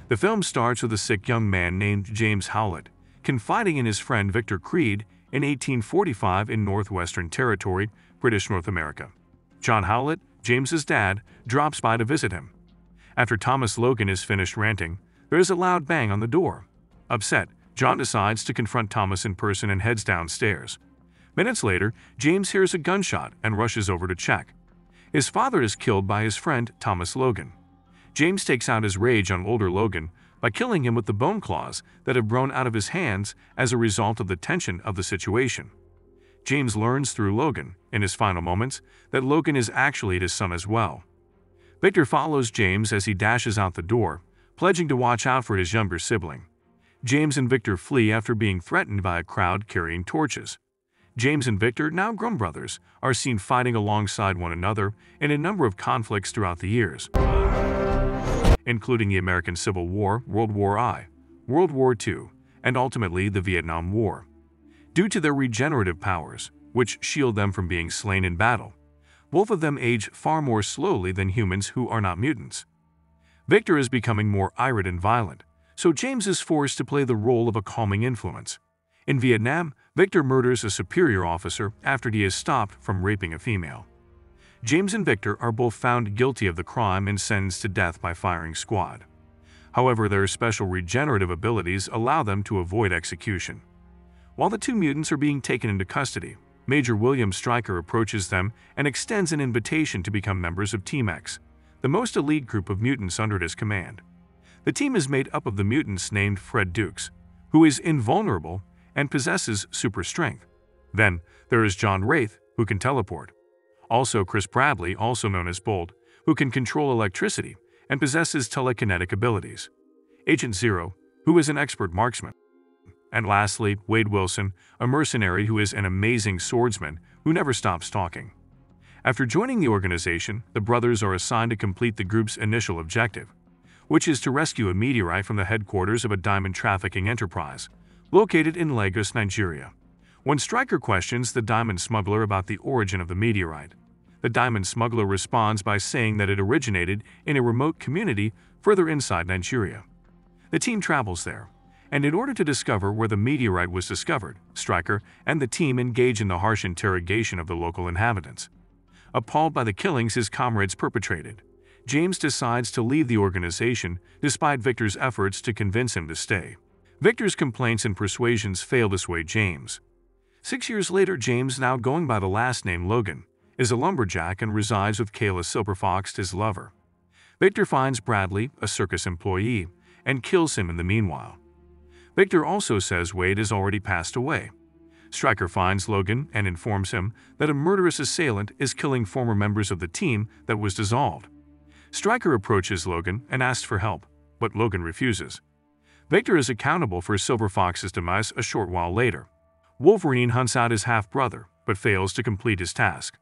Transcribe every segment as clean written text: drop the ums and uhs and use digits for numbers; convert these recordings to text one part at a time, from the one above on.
The film starts with a sick young man named James Howlett, confiding in his friend Victor Creed in 1845 in Northwestern Territory, British North America. John Howlett, James's dad, drops by to visit him. After Thomas Logan is finished ranting, there is a loud bang on the door. Upset, John decides to confront Thomas in person and heads downstairs. Minutes later, James hears a gunshot and rushes over to check. His father is killed by his friend Thomas Logan. James takes out his rage on older Logan by killing him with the bone claws that have grown out of his hands as a result of the tension of the situation. James learns through Logan, in his final moments, that Logan is actually his son as well. Victor follows James as he dashes out the door, pledging to watch out for his younger sibling. James and Victor flee after being threatened by a crowd carrying torches. James and Victor, now grown brothers, are seen fighting alongside one another in a number of conflicts throughout the years, including the American Civil War, World War I, World War II, and ultimately the Vietnam War. Due to their regenerative powers, which shield them from being slain in battle, both of them age far more slowly than humans who are not mutants. Victor is becoming more irate and violent, so James is forced to play the role of a calming influence. In Vietnam, Victor murders a superior officer after he is stopped from raping a female. James and Victor are both found guilty of the crime and sentenced to death by firing squad. However, their special regenerative abilities allow them to avoid execution. While the two mutants are being taken into custody, Major William Stryker approaches them and extends an invitation to become members of Team X, the most elite group of mutants under his command. The team is made up of the mutants named Fred Dukes, who is invulnerable and possesses super strength. Then, there is John Wraith, who can teleport. Also Chris Bradley, also known as Bolt, who can control electricity and possesses telekinetic abilities. Agent Zero, who is an expert marksman. And lastly, Wade Wilson, a mercenary who is an amazing swordsman who never stops talking. After joining the organization, the brothers are assigned to complete the group's initial objective, which is to rescue a meteorite from the headquarters of a diamond trafficking enterprise, located in Lagos, Nigeria. When Stryker questions the diamond smuggler about the origin of the meteorite, the diamond smuggler responds by saying that it originated in a remote community further inside Nigeria. The team travels there, and in order to discover where the meteorite was discovered, Stryker and the team engage in the harsh interrogation of the local inhabitants. Appalled by the killings his comrades perpetrated, James decides to leave the organization despite Victor's efforts to convince him to stay. Victor's complaints and persuasions fail to sway James. 6 years later, James, now going by the last name Logan, is a lumberjack and resides with Kayla Silverfox, his lover. Victor finds Bradley, a circus employee, and kills him in the meanwhile. Victor also says Wade has already passed away. Stryker finds Logan and informs him that a murderous assailant is killing former members of the team that was dissolved. Stryker approaches Logan and asks for help, but Logan refuses. Victor is accountable for Silverfox's demise a short while later. Wolverine hunts out his half-brother, but fails to complete his task.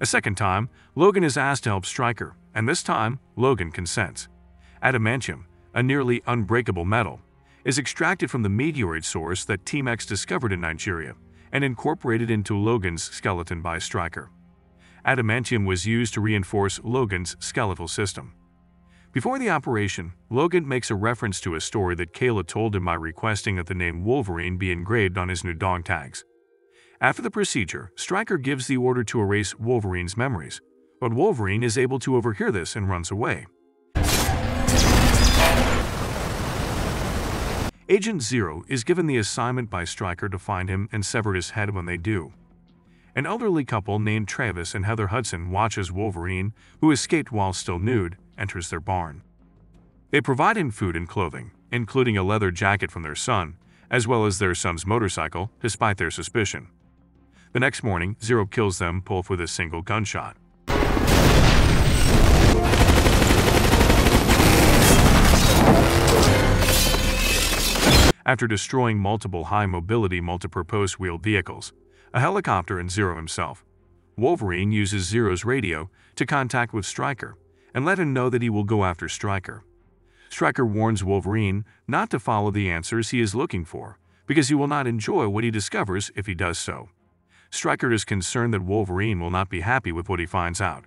A second time, Logan is asked to help Stryker, and this time, Logan consents. Adamantium, a nearly unbreakable metal, is extracted from the meteoroid source that Team X discovered in Nigeria and incorporated into Logan's skeleton by Stryker. Adamantium was used to reinforce Logan's skeletal system. Before the operation, Logan makes a reference to a story that Kayla told him by requesting that the name Wolverine be engraved on his new dog tags. After the procedure, Stryker gives the order to erase Wolverine's memories, but Wolverine is able to overhear this and runs away. Agent Zero is given the assignment by Stryker to find him and sever his head when they do. An elderly couple named Travis and Heather Hudson watches Wolverine, who escaped while still nude, enters their barn. They provide him food and clothing, including a leather jacket from their son, as well as their son's motorcycle, despite their suspicion. The next morning, Zero kills them both with a single gunshot. After destroying multiple high-mobility multipurpose wheeled vehicles, a helicopter and Zero himself, Wolverine uses Zero's radio to contact with Stryker and let him know that he will go after Stryker. Stryker warns Wolverine not to follow the answers he is looking for because he will not enjoy what he discovers if he does so. Stryker is concerned that Wolverine will not be happy with what he finds out.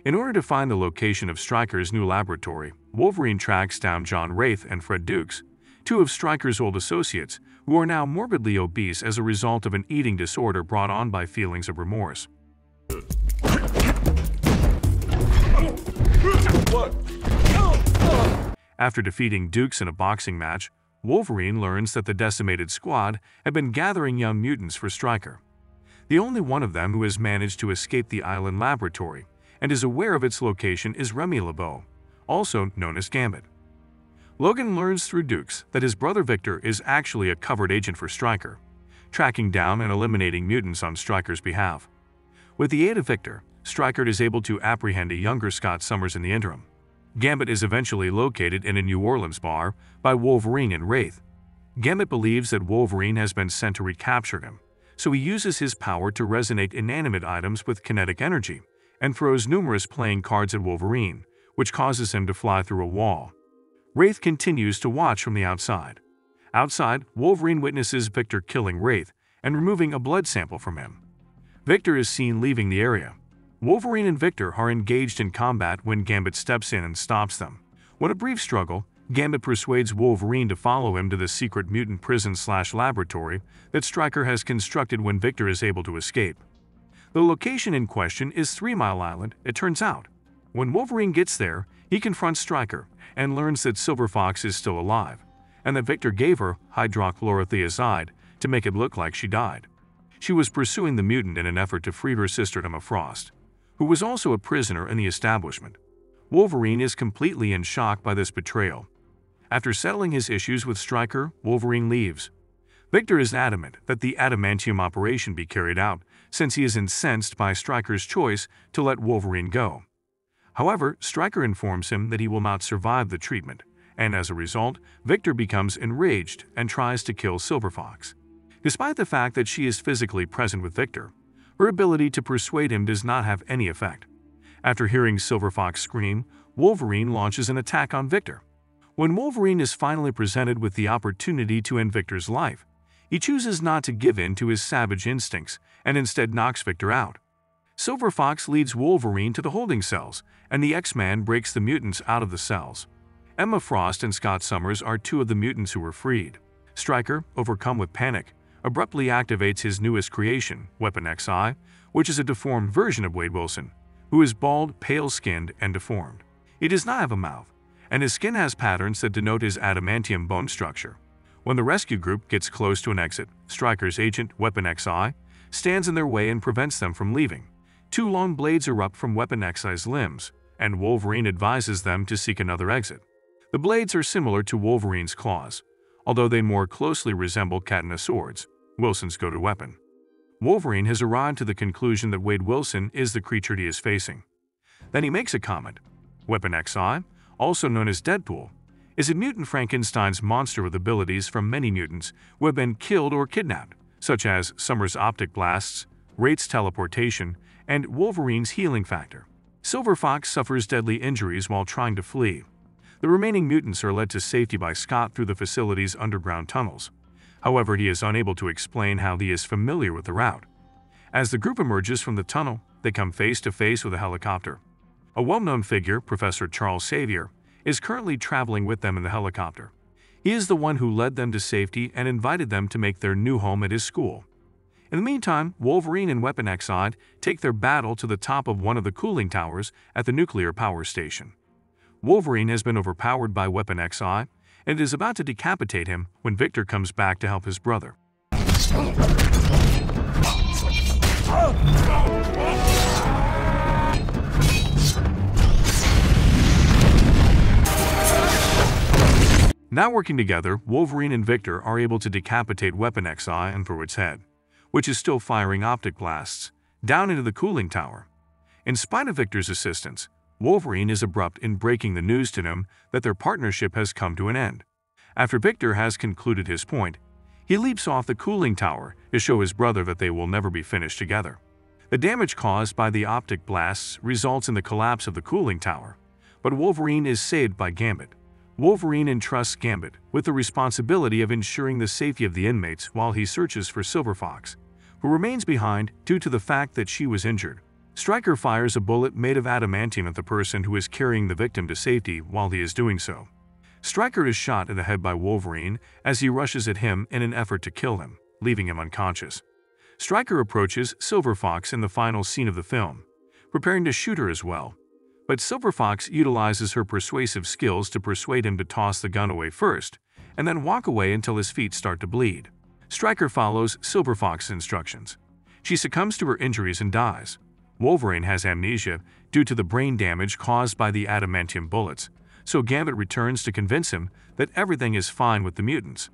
In order to find the location of Stryker's new laboratory, Wolverine tracks down John Wraith and Fred Dukes, two of Stryker's old associates, who are now morbidly obese as a result of an eating disorder brought on by feelings of remorse. After defeating Dukes in a boxing match, Wolverine learns that the decimated squad have been gathering young mutants for Stryker. The only one of them who has managed to escape the island laboratory and is aware of its location is Remy LeBeau, also known as Gambit. Logan learns through Dukes that his brother Victor is actually a covert agent for Stryker, tracking down and eliminating mutants on Stryker's behalf. With the aid of Victor, Stryker is able to apprehend a younger Scott Summers in the interim. Gambit is eventually located in a New Orleans bar by Wolverine and Wraith. Gambit believes that Wolverine has been sent to recapture him, so he uses his power to resonate inanimate items with kinetic energy and throws numerous playing cards at Wolverine, which causes him to fly through a wall. Wraith continues to watch from the outside. Outside, Wolverine witnesses Victor killing Wraith and removing a blood sample from him. Victor is seen leaving the area. Wolverine and Victor are engaged in combat when Gambit steps in and stops them. When a brief struggle, Gambit persuades Wolverine to follow him to the secret mutant prison/laboratory that Stryker has constructed when Victor is able to escape. The location in question is 3 Mile Island, it turns out. When Wolverine gets there, he confronts Stryker and learns that Silver Fox is still alive, and that Victor gave her hydroxychlorothioazide to make it look like she died. She was pursuing the mutant in an effort to free her sister Emma Frost, who was also a prisoner in the establishment. Wolverine is completely in shock by this betrayal. After settling his issues with Stryker, Wolverine leaves. Victor is adamant that the adamantium operation be carried out, since he is incensed by Stryker's choice to let Wolverine go. However, Stryker informs him that he will not survive the treatment, and as a result, Victor becomes enraged and tries to kill Silver Fox. Despite the fact that she is physically present with Victor, her ability to persuade him does not have any effect. After hearing Silver Fox scream, Wolverine launches an attack on Victor. When Wolverine is finally presented with the opportunity to end Victor's life, he chooses not to give in to his savage instincts and instead knocks Victor out. Silver Fox leads Wolverine to the holding cells, and the X-Man breaks the mutants out of the cells. Emma Frost and Scott Summers are two of the mutants who were freed. Stryker, overcome with panic, abruptly activates his newest creation, Weapon XI, which is a deformed version of Wade Wilson, who is bald, pale-skinned, and deformed. He does not have a mouth, and his skin has patterns that denote his adamantium bone structure. When the rescue group gets close to an exit, Stryker's agent, Weapon XI, stands in their way and prevents them from leaving. 2 long blades erupt from Weapon XI's limbs, and Wolverine advises them to seek another exit. The blades are similar to Wolverine's claws, although they more closely resemble katana swords, Wilson's go-to weapon. Wolverine has arrived to the conclusion that Wade Wilson is the creature he is facing. Then he makes a comment. Weapon XI, also known as Deadpool, is a mutant Frankenstein's monster with abilities from many mutants who have been killed or kidnapped, such as Summers' optic blasts, Wraith's teleportation, and Wolverine's healing factor. Silver Fox suffers deadly injuries while trying to flee. The remaining mutants are led to safety by Scott through the facility's underground tunnels. However, he is unable to explain how he is familiar with the route. As the group emerges from the tunnel, they come face to face with a helicopter. A well-known figure, Professor Charles Xavier, is currently traveling with them in the helicopter. He is the one who led them to safety and invited them to make their new home at his school. In the meantime, Wolverine and Weapon XI take their battle to the top of one of the cooling towers at the nuclear power station. Wolverine has been overpowered by Weapon XI and is about to decapitate him when Victor comes back to help his brother. Now working together, Wolverine and Victor are able to decapitate Weapon XI and throw its head, which is still firing optic blasts, down into the cooling tower. In spite of Victor's assistance, Wolverine is abrupt in breaking the news to him that their partnership has come to an end. After Victor has concluded his point, he leaps off the cooling tower to show his brother that they will never be finished together. The damage caused by the optic blasts results in the collapse of the cooling tower, but Wolverine is saved by Gambit. Wolverine entrusts Gambit with the responsibility of ensuring the safety of the inmates while he searches for Silver Fox, who remains behind due to the fact that she was injured. Stryker fires a bullet made of adamantium at the person who is carrying the victim to safety while he is doing so. Stryker is shot in the head by Wolverine as he rushes at him in an effort to kill him, leaving him unconscious. Stryker approaches Silver Fox in the final scene of the film, preparing to shoot her as well. But Silver Fox utilizes her persuasive skills to persuade him to toss the gun away first, and then walk away until his feet start to bleed. Stryker follows Silver Fox's instructions. She succumbs to her injuries and dies. Wolverine has amnesia due to the brain damage caused by the adamantium bullets, so Gambit returns to convince him that everything is fine with the mutants.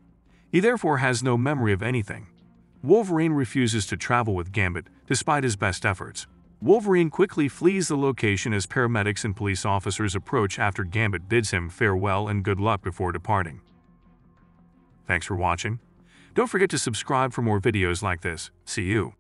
He therefore has no memory of anything. Wolverine refuses to travel with Gambit despite his best efforts. Wolverine quickly flees the location as paramedics and police officers approach after Gambit bids him farewell and good luck before departing. Thanks for watching. Don't forget to subscribe for more videos like this. See you.